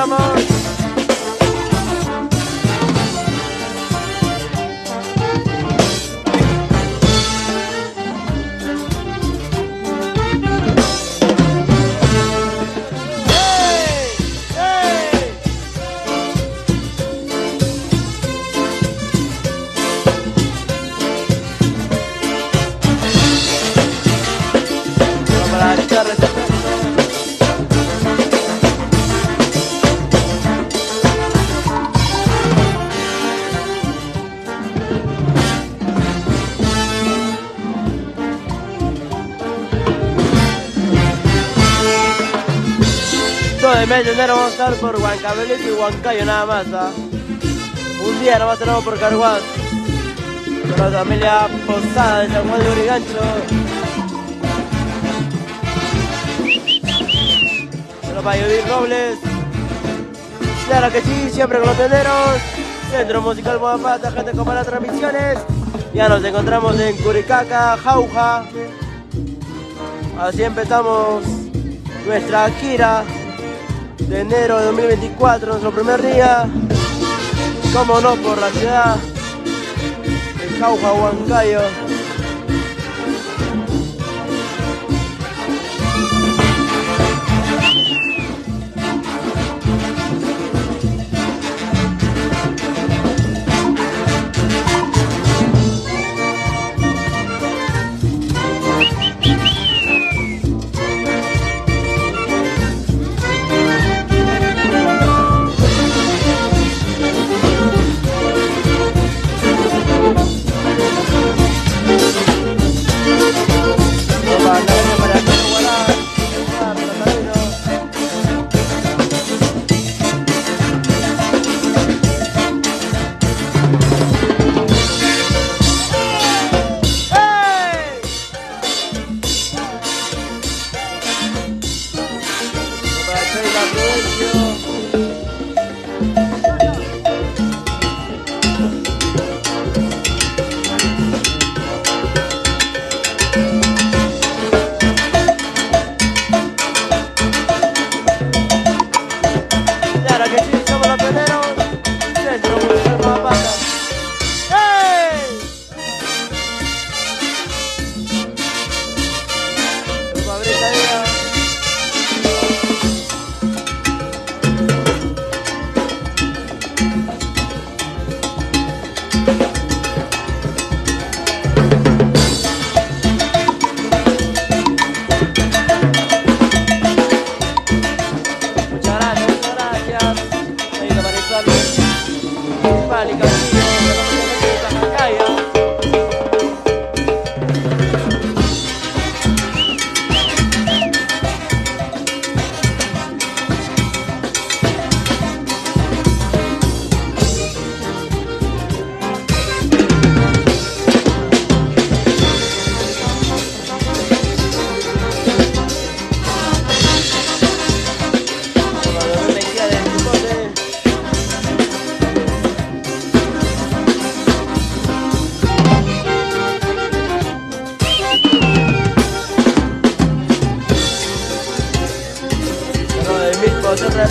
vamos. El mes de enero vamos a estar por Huancavelica y Huancayo nada más, ¿ah? Un día nomás tenemos por Carhuaz con la familia Posada de San Juan de Urigancho. Pero para Judith Robles, claro que sí, siempre con los tenderos. Centro Musical Guapata, gente con las transmisiones. Ya nos encontramos en Curicaca, Jauja. Así empezamos nuestra gira de enero de 2024, nuestro primer día, como no, por la ciudad de Jauja, Huancayo.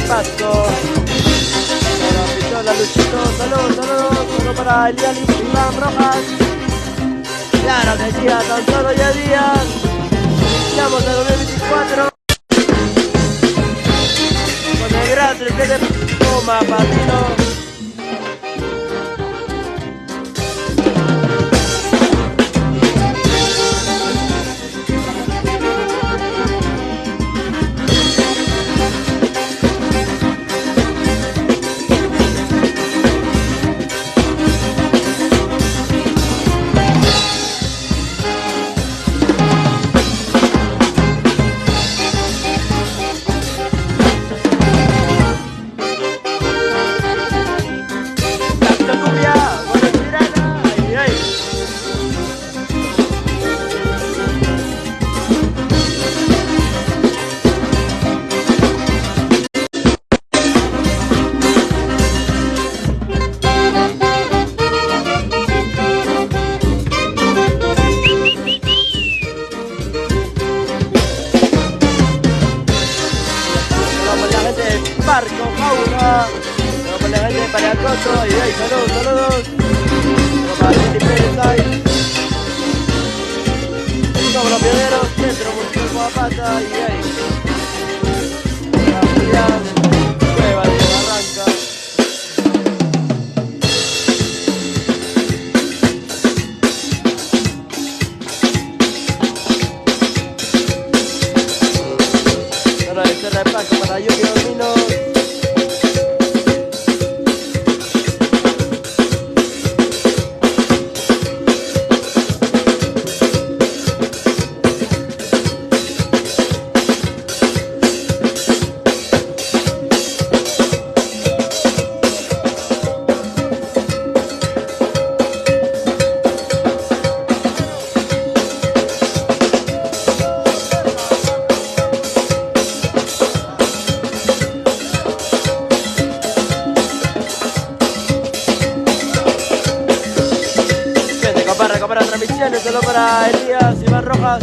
Pasto, la Luchito, saludos para Elian y Iván Rojas. Claro que sí, tan solo 10 días, iniciamos el 2024 con el gran triplete Poma Patino. Moapata y ahí. Julián, Cueva de Barranca. Ahora el cierre de placa para Yuri Domino. Para transmisiones, solo para Elías Iván Rojas.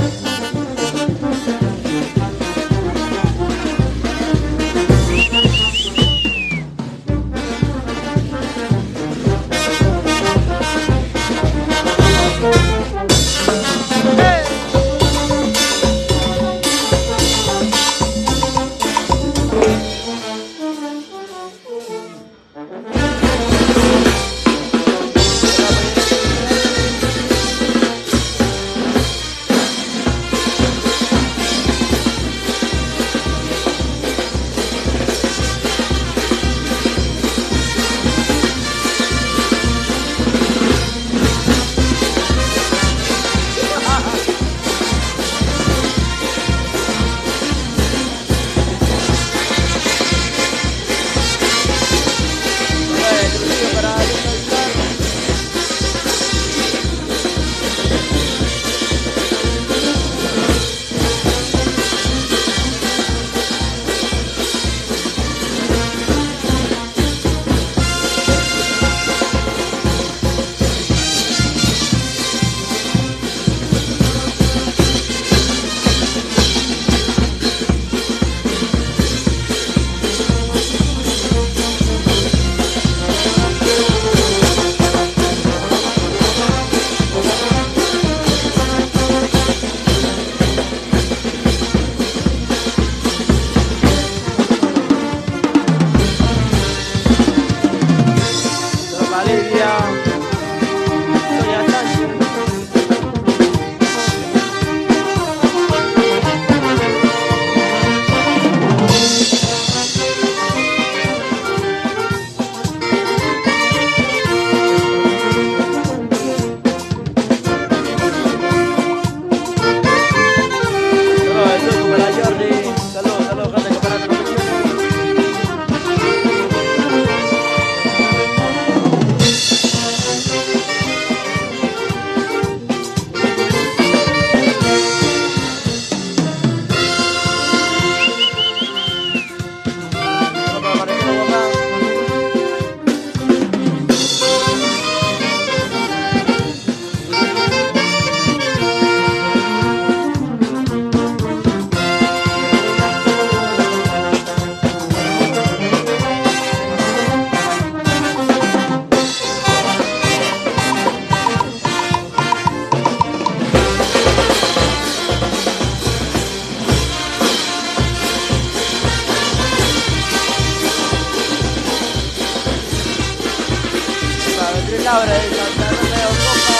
Laura de Santa Rosa de Ocopa.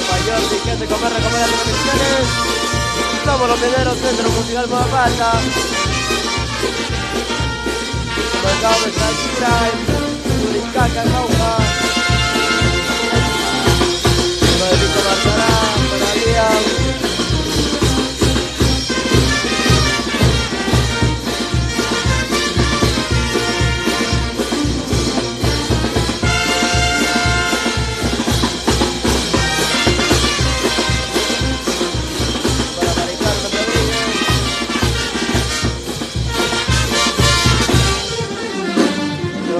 Mayor Vicente Comer recomienda las transmisiones. Somos los primeros Centro Musical Moapata. Comenzamos nuestra gira en Curicaca, Jauja. Lo de Víctor Barcarán, para Liam.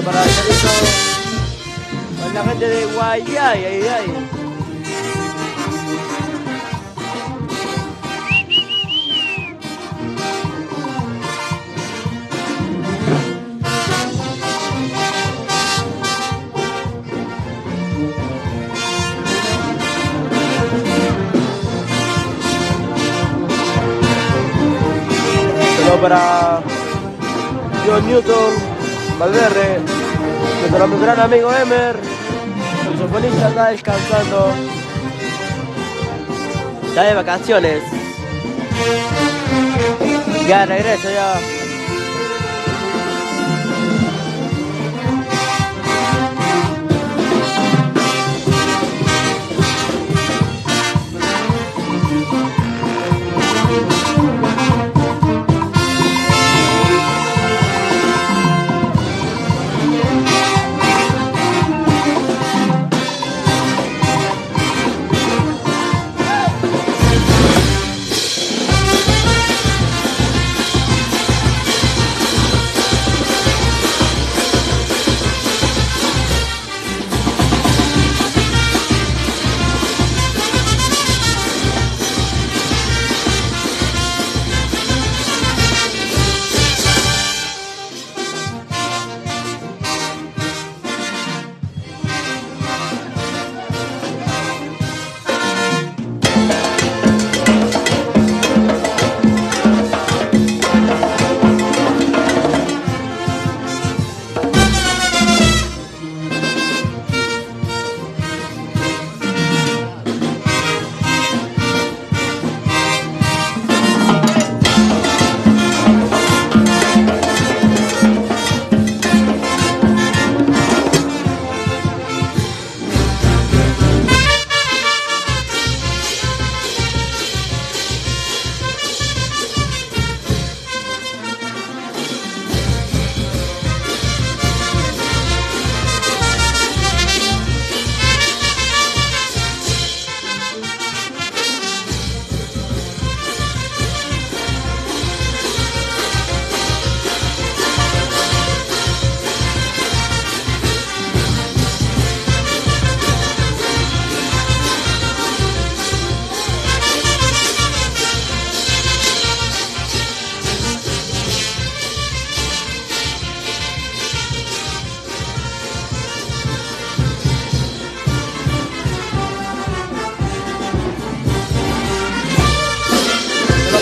Para el con la gente de Guayay, Saludos para John Newton, Valverde, nuestro gran amigo Emer, el saxofonista está descansando, está de vacaciones. Ya regresa ya.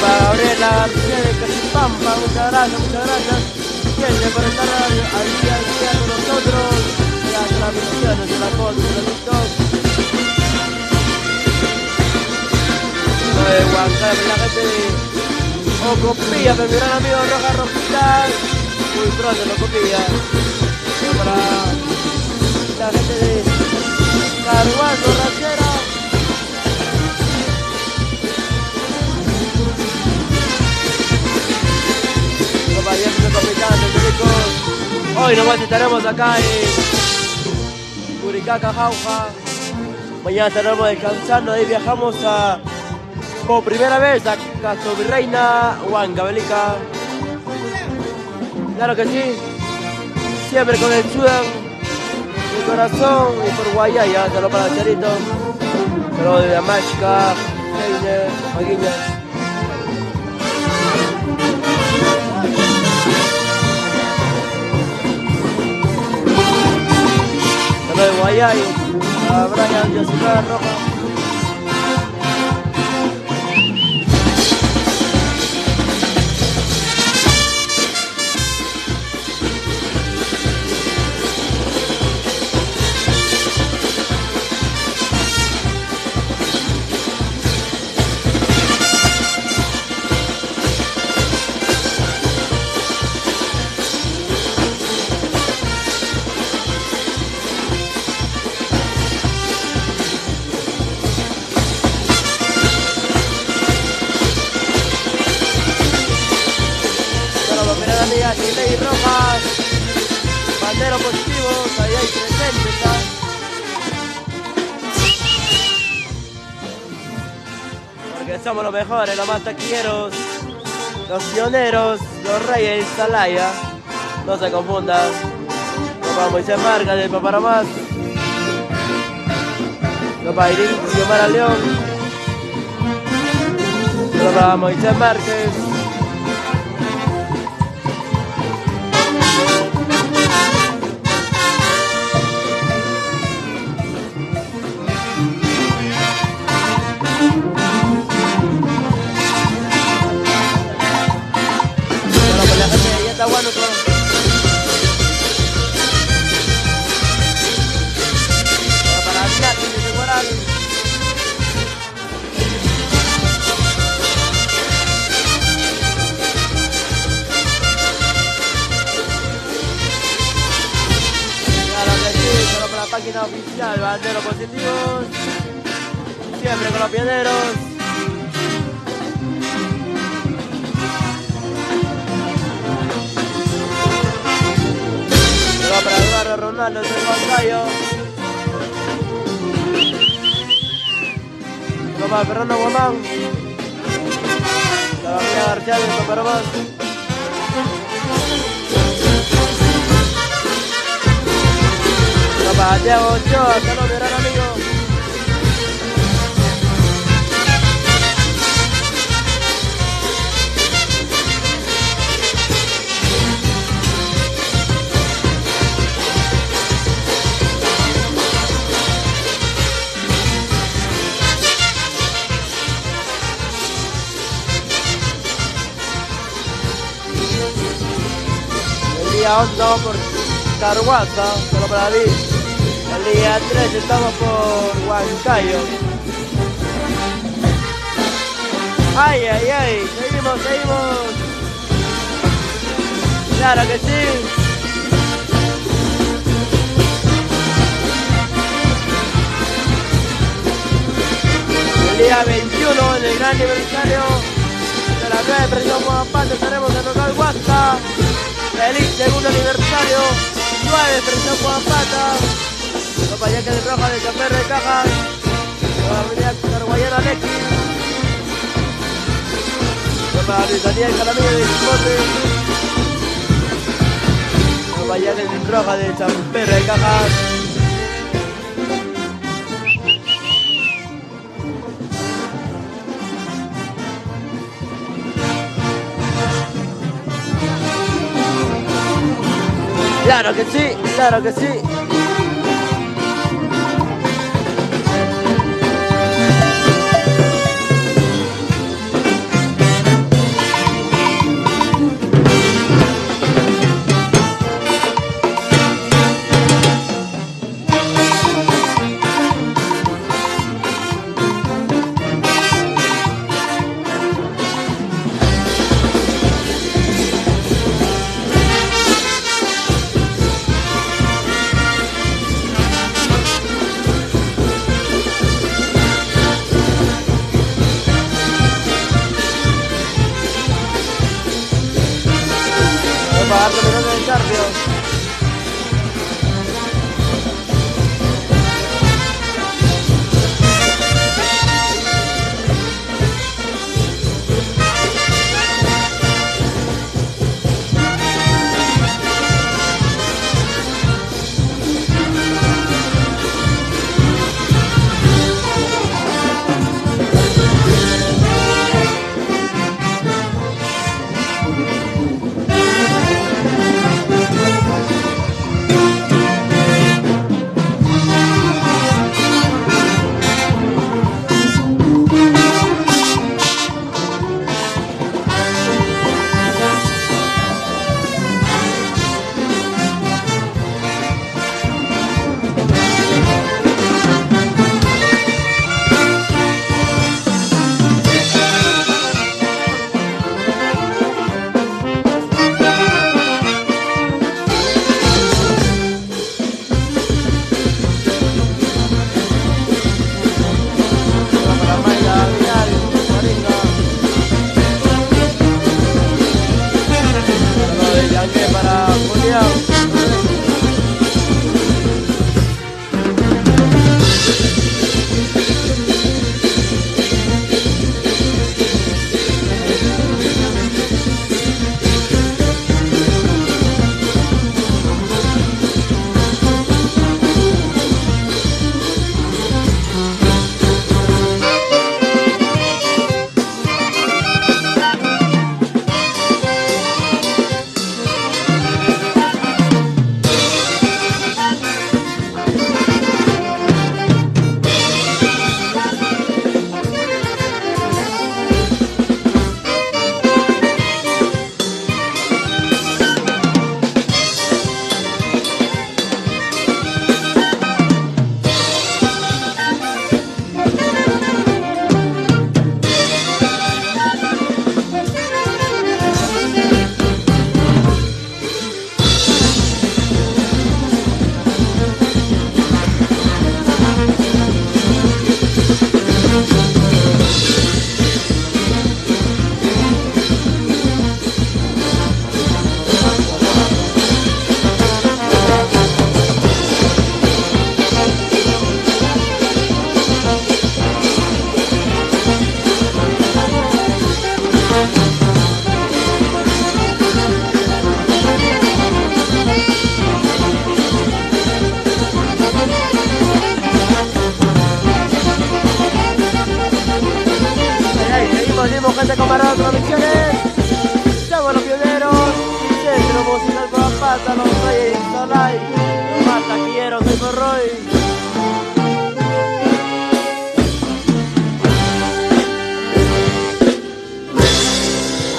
Gabriela García de Cachipampa, muchas gracias. Siempre por estar al día con nosotros, las transmisiones de la voz de los TikTok. De Huancayo, la gente de Ocopilla, mi gran amigo Roja Rojitas, muy pronto en Ocopilla. Para la gente de Carguazo, Ranchera. Hoy nomás estaremos acá en Curicaca, Jauja. Mañana estaremos descansando, ahí viajamos por primera vez a Castro Virreina, Huancavelica. Claro que sí, siempre con el Sudán, el corazón y por Guayaya, saludos para Charito, saludos de Amachica, Heine, Maguiña. De Guayay, a Brian Jessica Roja. Y Rojas, banderos positivos, ahí hay presentes, ¿sabes? Porque somos los mejores, los más taquilleros, los pioneros, los reyes de Salaya, no se confundan. Papá Moisés Marca de Paparamás, papá Irín Xiomara León, papá Moisés Márquez. página oficial Banderos Positivos. Siempre con los pioneros. Se va para Eduardo Ronaldo, el Huancayo. Se va para Fernando Guamán. La familia García de Toperomán. Se va para Thiago Ochoa, saludos, gran amigo. El día 11 estamos por Carhuaza, solo para David. El día 3 estamos por Huancayo. Ay, ay, ay, seguimos. Claro que sí. El día 21, en el gran aniversario de la 9 Presión Guamapata, estaremos en local Huasca. Feliz segundo aniversario, 9 Presión Guamapata. Los Payaques de Roja de Chaperre de Cajas. La familia Carguayana Alexis. Los para Luis Daniel Calamillo de Quijote. Los Payaques de Roja de Chaperre de Cajas. Claro que sí, claro que sí. Para darle minutos de Carpio. gente con Maradona Transmisiones. Somos los pioneros. Centro Musical Guapata, los reyes Solay. Los más taquilleros de Corroy.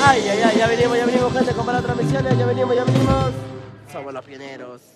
Ay, ay, ay, ya venimos, gente con Maradona Transmisiones. Ya venimos. Somos los pioneros.